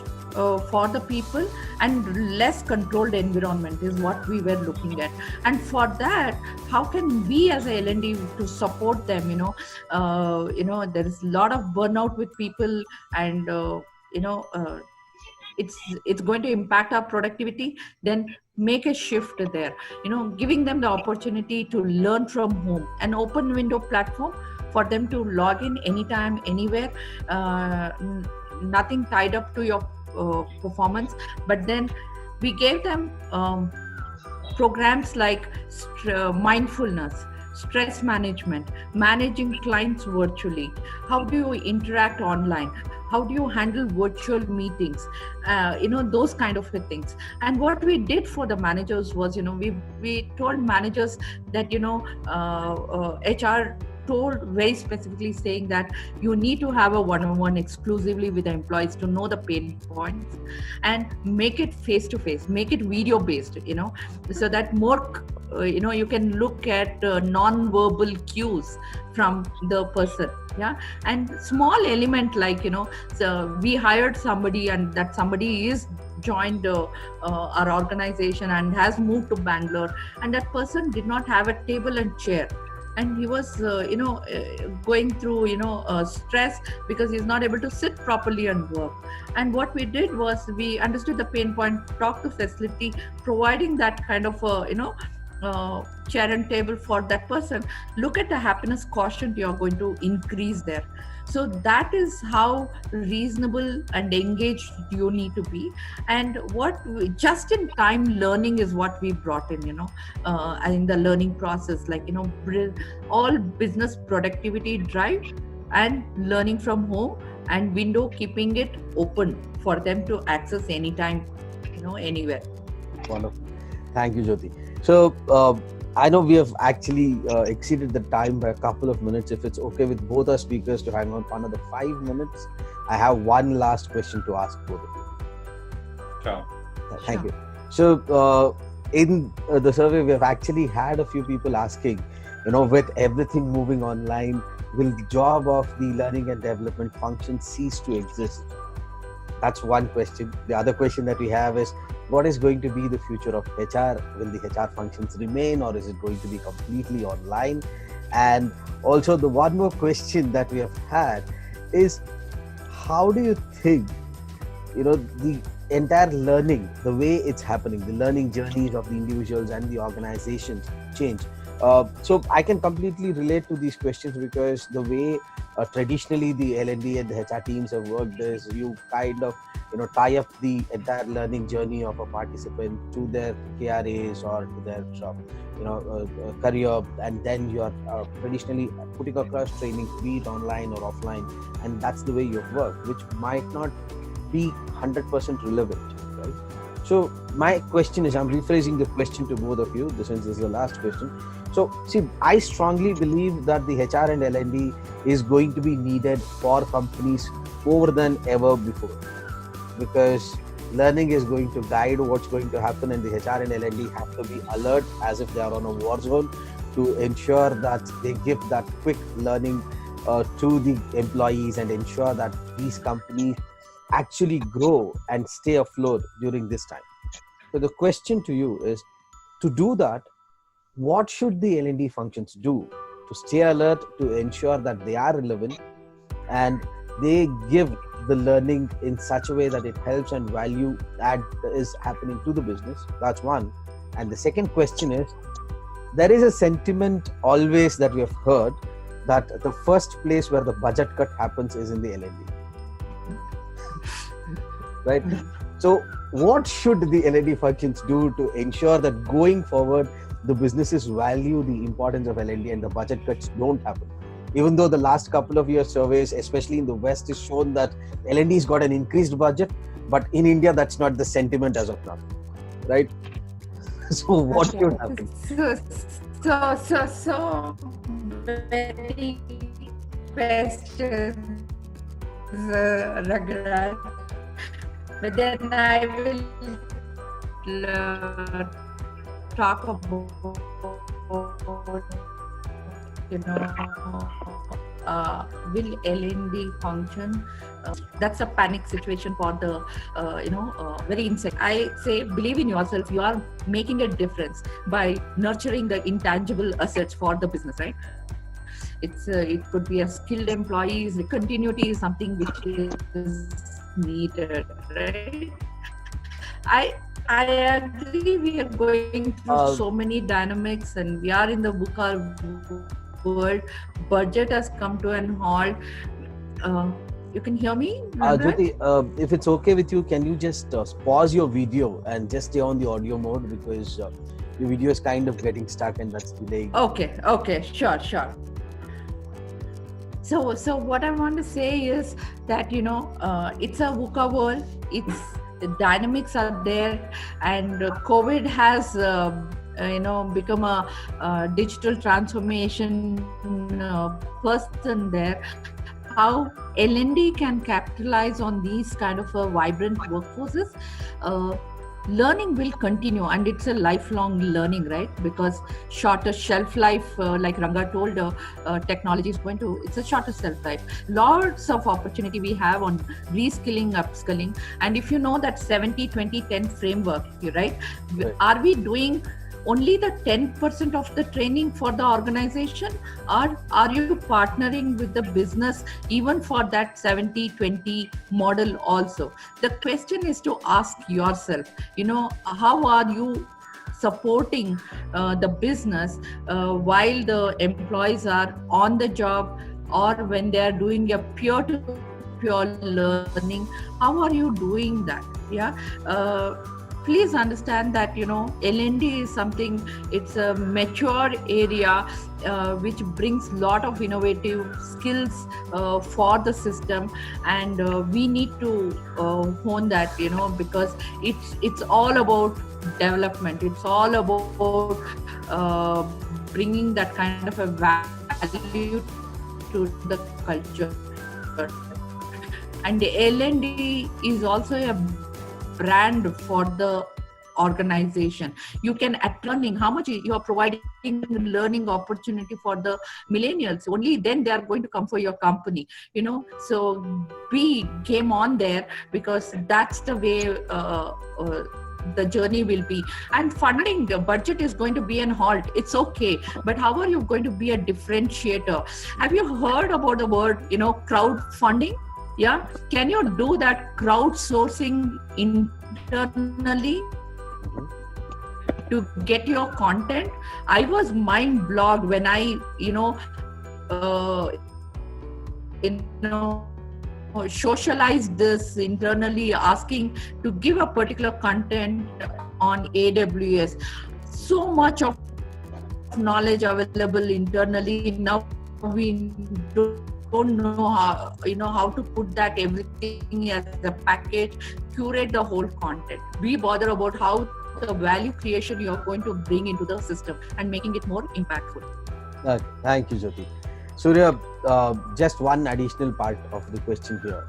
for the people and less controlled environment is what we were looking at. And for that, how can we as a L&D to support them? There is a lot of burnout with people, and it's going to impact our productivity. Then make a shift there, giving them the opportunity to learn from home, an open window platform for them to log in anytime, anywhere, nothing tied up to your performance. But then we gave them programs like mindfulness, stress management, managing clients virtually, how do you interact online, how do you handle virtual meetings, those kind of things. And what we did for the managers was, we told managers that HR told very specifically, saying that you need to have a one-on-one exclusively with the employees to know the pain points, and make it face-to-face, make it video-based, so that more you can look at non-verbal cues from the person. Yeah. And small element like, so we hired somebody, and that somebody is joined our organization and has moved to Bangalore, and that person did not have a table and chair, and he was going through stress because he's not able to sit properly and work. And what we did was, we understood the pain point, talked to facility, providing that kind of chair and table for that person. Look at the happiness quotient you are going to increase there. So that is how reasonable and engaged you need to be. And just in time learning is what we brought in, in the learning process, like, all business productivity drive and learning from home, and window keeping it open for them to access anytime, anywhere. Wonderful. Thank you, Jyoti. So I know we have actually exceeded the time by a couple of minutes. If it's okay with both our speakers to hang on for another 5 minutes, I have one last question to ask both of you. Sure. Thank you. So in the survey, we have actually had a few people asking, with everything moving online, will the job of the learning and development function cease to exist? That's one question. The other question that we have is, what is going to be the future of HR? Will the HR functions remain, or is it going to be completely online? And also, the one more question that we have had is, how do you think, the entire learning, the way it's happening, the learning journeys of the individuals and the organizations change? So I can completely relate to these questions, because the way traditionally the L&D and the HR teams have worked is, you kind of tie up the entire learning journey of a participant to their KRAs or to their career, and then you are traditionally putting across training, be it online or offline, and that's the way you've worked, which might not be 100% relevant, right? So my question is, I'm rephrasing the question to both of you, since this is the last question. So see, I strongly believe that the HR and L&D is going to be needed for companies more than ever before, because learning is going to guide what's going to happen, and the HR and L&D have to be alert as if they are on a war zone to ensure that they give that quick learning to the employees and ensure that these companies actually grow and stay afloat during this time. So the question to you is, to do that, what should the L&D functions do to stay alert, to ensure that they are relevant and they give the learning in such a way that it helps and value add is happening to the business? That's one. And the second question is, there is a sentiment always that we have heard that the first place where the budget cut happens is in the L&D. Right? So what should the L&D functions do to ensure that going forward, the businesses value the importance of L&D and the budget cuts don't happen? Even though the last couple of years surveys, especially in the West, has shown that L&D's got an increased budget, but in India, that's not the sentiment as of now, right? So what should happen? So very questions, Raghuram. But then I will talk about, will L&D function? That's a panic situation for the, very insect. I say, believe in yourself. You are making a difference by nurturing the intangible assets for the business, right? It could be a skilled employees. Continuity is something which is needed, right? I agree. We are going through so many dynamics, and we are in the VUCA world. Budget has come to an halt. You can hear me? Jyoti, if it's okay with you, can you just pause your video and just stay on the audio mode, because your video is kind of getting stuck and that's delaying. Okay, sure. So what I want to say is that, it's a VUCA world. The dynamics are there, and COVID has, become a digital transformation person there. How L&D can capitalize on these kind of vibrant workforces? Learning will continue, and it's a lifelong learning, right? Because shorter shelf life, like Ranga told, technology is it's a shorter shelf life. Lots of opportunity we have on reskilling, upskilling. And if you know that 70-20-10 framework, right? Are we doing only the 10% of the training for the organization, or are you partnering with the business even for that 70-20 model also? The question is to ask yourself, how are you supporting the business while the employees are on the job, or when they are doing a peer-to-peer learning? How are you doing that? Please understand that, L&D is something, it's a mature area which brings a lot of innovative skills for the system, and we need to hone that, because it's all about development. It's all about bringing that kind of a value to the culture. And the L&D is also a brand for the organization. You can at learning, how much you are providing learning opportunity for the millennials, only then they are going to come for your company, so we came on there because that's the way the journey will be. And funding, the budget is going to be an halt. It's okay, but how are you going to be a differentiator? Have you heard about the word, crowdfunding? Yeah, can you do that crowdsourcing internally to get your content? I was mind blogged when I, socialized this internally, asking to give a particular content on AWS. So much of knowledge available internally. Now we don't know how to put that everything as a package, curate the whole content. Be bothered about how the value creation you're going to bring into the system and making it more impactful. Thank you, Jyoti. Surya, just one additional part of the question here.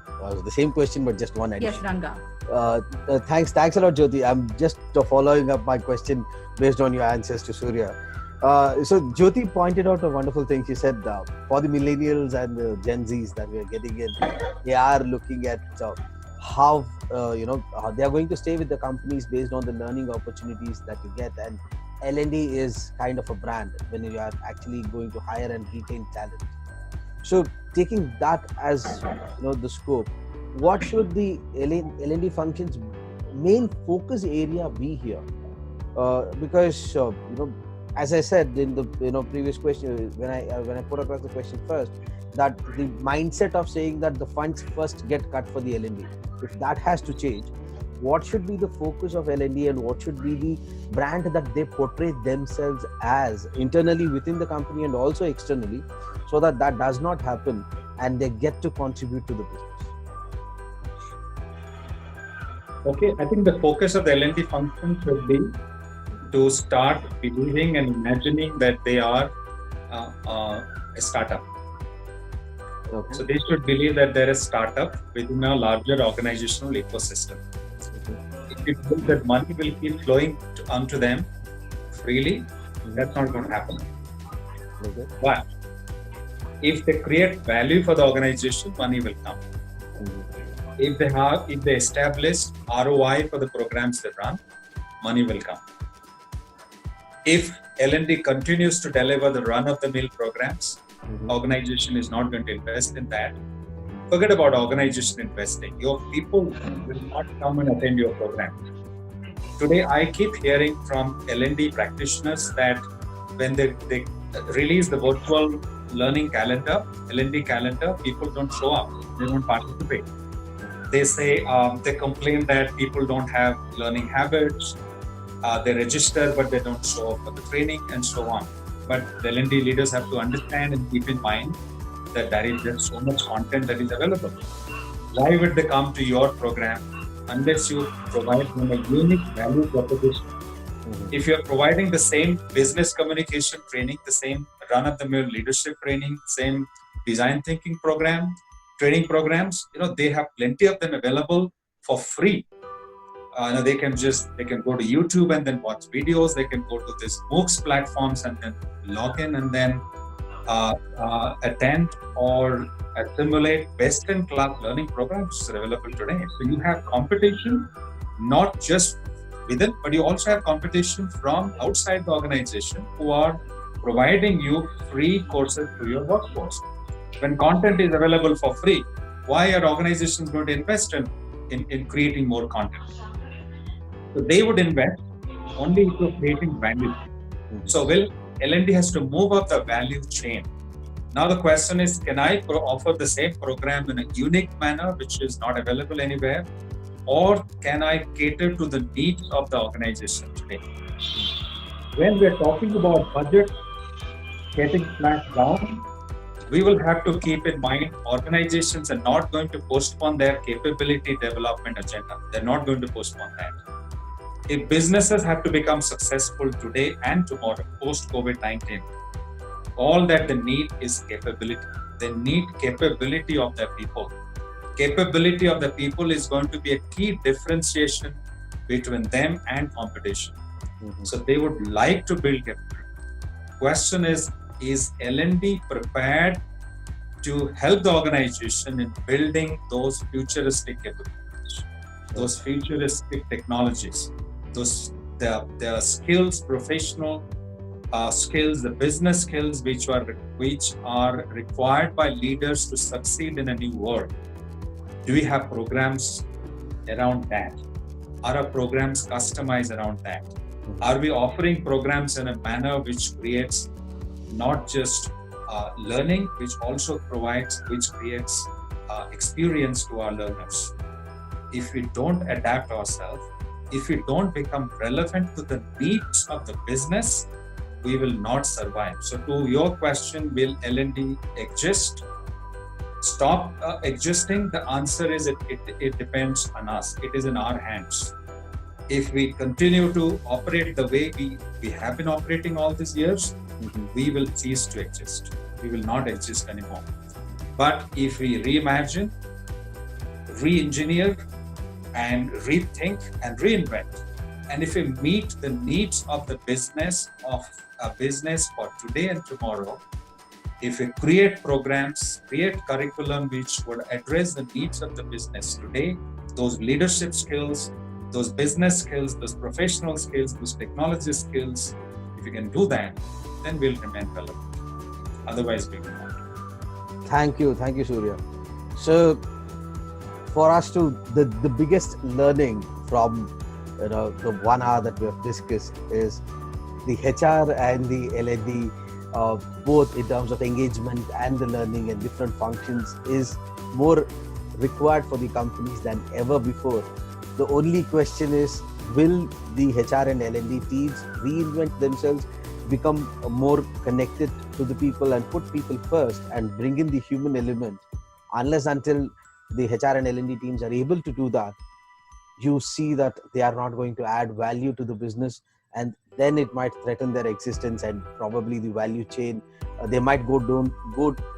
The same question, but just one addition. Yes, Ranga. Thanks a lot, Jyoti. I'm just following up my question based on your answers to Surya. So Jyoti pointed out a wonderful thing. She said for the millennials and the Gen Zs that we are getting in, they are looking at how they are going to stay with the companies based on the learning opportunities that you get, and L&D is kind of a brand when you are actually going to hire and retain talent. So taking that as the scope, what should the L&D functions main focus area be here? Because as I said in the previous question, when I put across the question first, that the mindset of saying that the funds first get cut for the L&D, if that has to change, what should be the focus of L&D and what should be the brand that they portray themselves as internally within the company and also externally, so that that does not happen and they get to contribute to the business? Okay, I think the focus of the L&D function should be to start believing and imagining that they are a startup. Okay. So they should believe that they're a startup within a larger organizational ecosystem. If you think that money will keep flowing onto them freely, that's not going to happen. Okay. But if they create value for the organization, money will come. If they establish ROI for the programs they run, money will come. If L&D continues to deliver the run-of-the-mill programs, organization is not going to invest in that. Forget about organization investing. Your people will not come and attend your program. Today, I keep hearing from L&D practitioners that when they release the virtual learning calendar, L&D calendar, people don't show up. They don't participate. They say, they complain that people don't have learning habits. They register, but they don't show up for the training and so on. But the L&D leaders have to understand and keep in mind that there is just so much content that is available. Why would they come to your program unless you provide them a unique value proposition? If you're providing the same business communication training, the same run-of-the-mill leadership training, same design thinking program, training programs, they have plenty of them available for free. They can go to YouTube and then watch videos. They can go to these MOOCs platforms and then log in and then attend or assimilate best-in-class learning programs which are available today. So you have competition, not just within, but you also have competition from outside the organization who are providing you free courses to your workforce. When content is available for free, why are organizations going to invest in creating more content? So they would invest only into creating value. So L&D has to move up the value chain. Now the question is, can I offer the same program in a unique manner which is not available anywhere? Or can I cater to the needs of the organization today? When we're talking about budget getting slashed down, we will have to keep in mind organizations are not going to postpone their capability development agenda. They're not going to postpone that. If businesses have to become successful today and tomorrow, post-COVID-19, all that they need is capability. They need capability of their people. Capability of the people is going to be a key differentiation between them and competition. So they would like to build capability. Question is L&D prepared to help the organization in building those futuristic capabilities, those futuristic technologies, the skills, professional skills, the business skills which are required by leaders to succeed in a new world? Do we have programs around that? Are our programs customized around that? Are we offering programs in a manner which creates not just learning, which creates experience to our learners? If we don't adapt ourselves, if we don't become relevant to the needs of the business, we will not survive. So to your question, will L&D exist? Stop existing? The answer is it depends on us. It is in our hands. If we continue to operate the way we have been operating all these years, we will cease to exist. We will not exist anymore. But if we reimagine, re-engineer, and rethink and reinvent, And if we meet the needs of the business, of a business for today and tomorrow, if we create programs, create curriculum which would address the needs of the business today, those leadership skills, those business skills, those professional skills, those technology skills, if you can do that, then we'll remain relevant. Otherwise, we will not. Thank you, Surya. So, for us to the biggest learning from the 1 hour that we have discussed is the HR and the L&D, both in terms of engagement and the learning and different functions, is more required for the companies than ever before. The only question is, will the HR and L&D teams reinvent themselves, become more connected to the people and put people first and bring in the human element? Unless until the HR and L&D teams are able to do that, you see that they are not going to add value to the business, and then it might threaten their existence and probably the value chain. They might go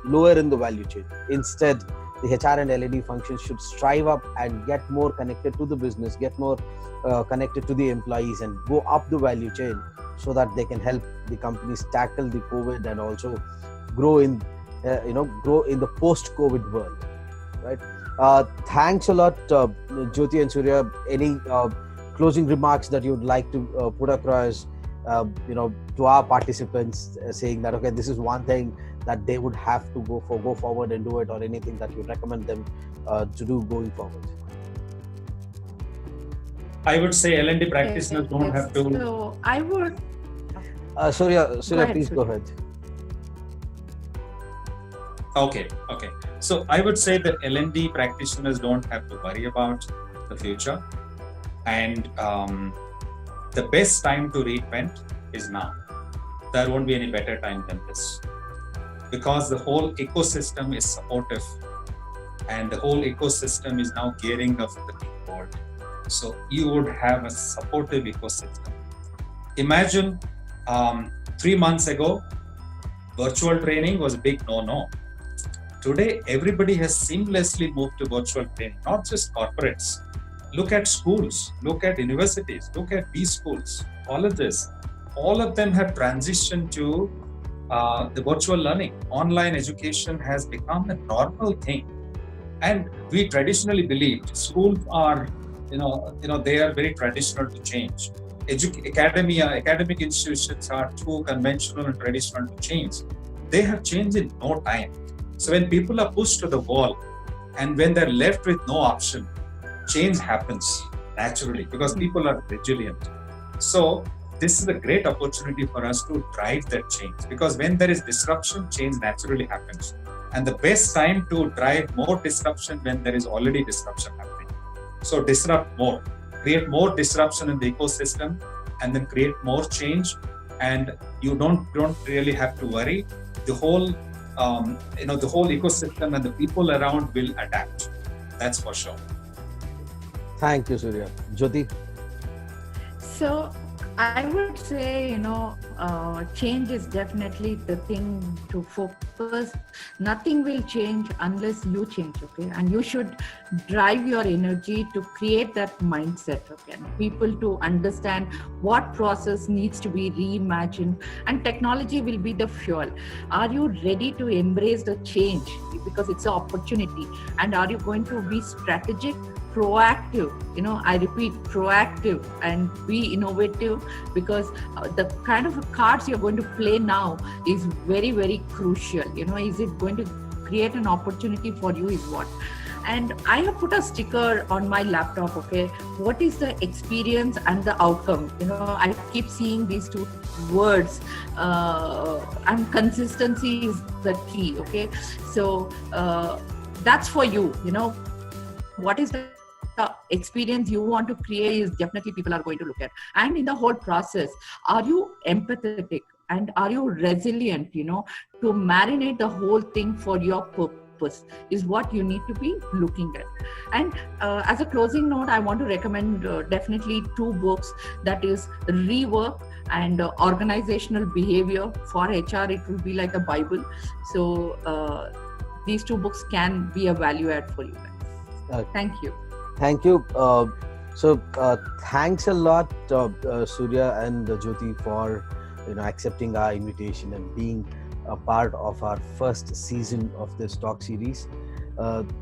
lower in the value chain. Instead, the HR and L&D functions should strive up and get more connected to the business, get more connected to the employees, and go up the value chain so that they can help the companies tackle the COVID and also grow in the post-COVID world, right? Thanks a lot, Jyoti and Surya. Any closing remarks that you'd like to put across, to our participants, saying that, okay, this is one thing that they would have to go forward and do it, or anything that you recommend them to do going forward? I would say L&D practitioners don't have to. So I would. Surya, ahead, please go ahead. Okay. So I would say that L&D practitioners don't have to worry about the future, and the best time to reinvent is now. There won't be any better time than this, because the whole ecosystem is supportive, and the whole ecosystem is now gearing up for the big world. So you would have a supportive ecosystem. Imagine 3 months ago, virtual training was a big no-no. Today, everybody has seamlessly moved to virtual training, not just corporates. Look at schools, look at universities, look at B schools, colleges. All of them have transitioned to the virtual learning. Online education has become a normal thing. And we traditionally believed schools are, they are very traditional to change. Academic institutions are too conventional and traditional to change. They have changed in no time. So when people are pushed to the wall and when they're left with no option, change happens naturally because people are resilient. So this is a great opportunity for us to drive that change, because when there is disruption, change naturally happens. And the best time to drive more disruption when there is already disruption happening. So disrupt more, create more disruption in the ecosystem, and then create more change. And you don't really have to worry. The whole ecosystem and the people around will adapt. That's for sure. Thank you, Surya. Jyoti? So I would say, change is definitely the thing to focus. Nothing will change unless you change, okay? And you should drive your energy to create that mindset, okay? And people to understand what process needs to be reimagined, and technology will be the fuel. Are you ready to embrace the change? Because it's an opportunity. And are you going to be strategic? Proactive, I repeat, proactive, and be innovative, because the kind of cards you're going to play now is very, very crucial. Is it going to create an opportunity for you is what? And I have put a sticker on my laptop, okay? What is the experience and the outcome? I keep seeing these two words, and consistency is the key, okay? So that's for you, what is the experience you want to create is definitely people are going to look at. And in the whole process, are you empathetic and are you resilient, to marinate the whole thing for your purpose is what you need to be looking at. And as a closing note, I want to recommend definitely 2 books, that is Rework and Organizational Behavior. For HR, it will be like a Bible. So these 2 books can be a value add for you guys. Thank you. Thank you. So thanks a lot, Surya and Jyoti, for accepting our invitation and being a part of our first season of this talk series.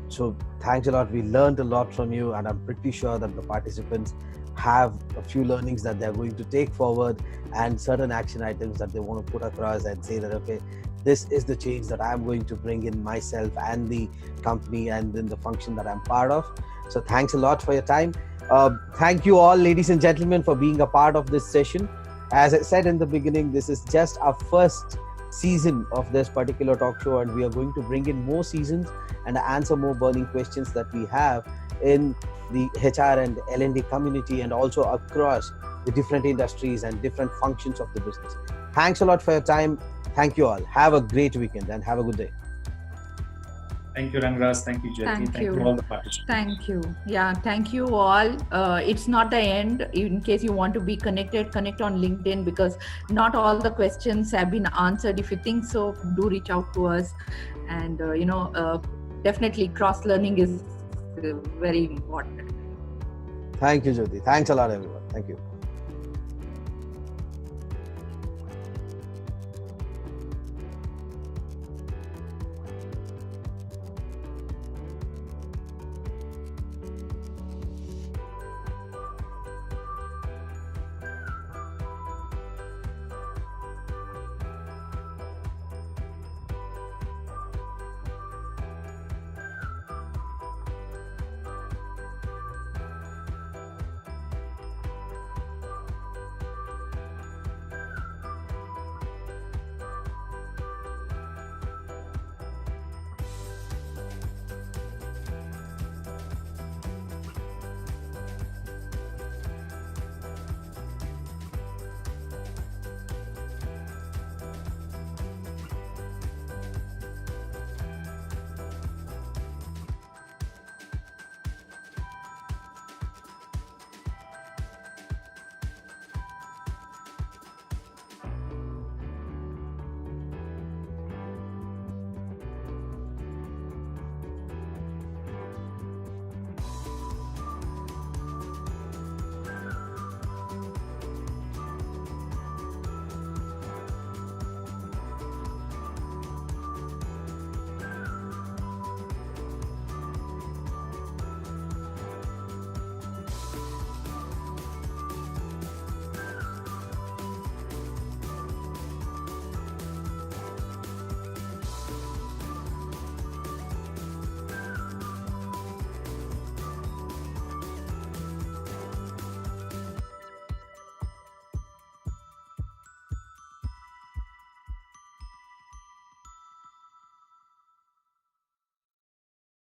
So thanks a lot. We learned a lot from you, and I'm pretty sure that the participants have a few learnings that they're going to take forward and certain action items that they want to put across and say that, okay, this is the change that I'm going to bring in myself and the company and in the function that I'm part of. So thanks a lot for your time. Thank you all, ladies and gentlemen, for being a part of this session. As I said in the beginning, this is just our first season of this particular talk show, and we are going to bring in more seasons and answer more burning questions that we have in the HR and L&D community and also across the different industries and different functions of the business. Thanks a lot for your time. Thank you all. Have a great weekend and have a good day. Thank you, Rangras. Thank you, Jyoti. Thank you all the participants. Thank you. Yeah, thank you all. It's not the end. In case you want to be connected, connect on LinkedIn, because not all the questions have been answered. If you think so, do reach out to us. And, definitely cross-learning is very important. Thank you, Jyoti. Thanks a lot, everyone. Thank you.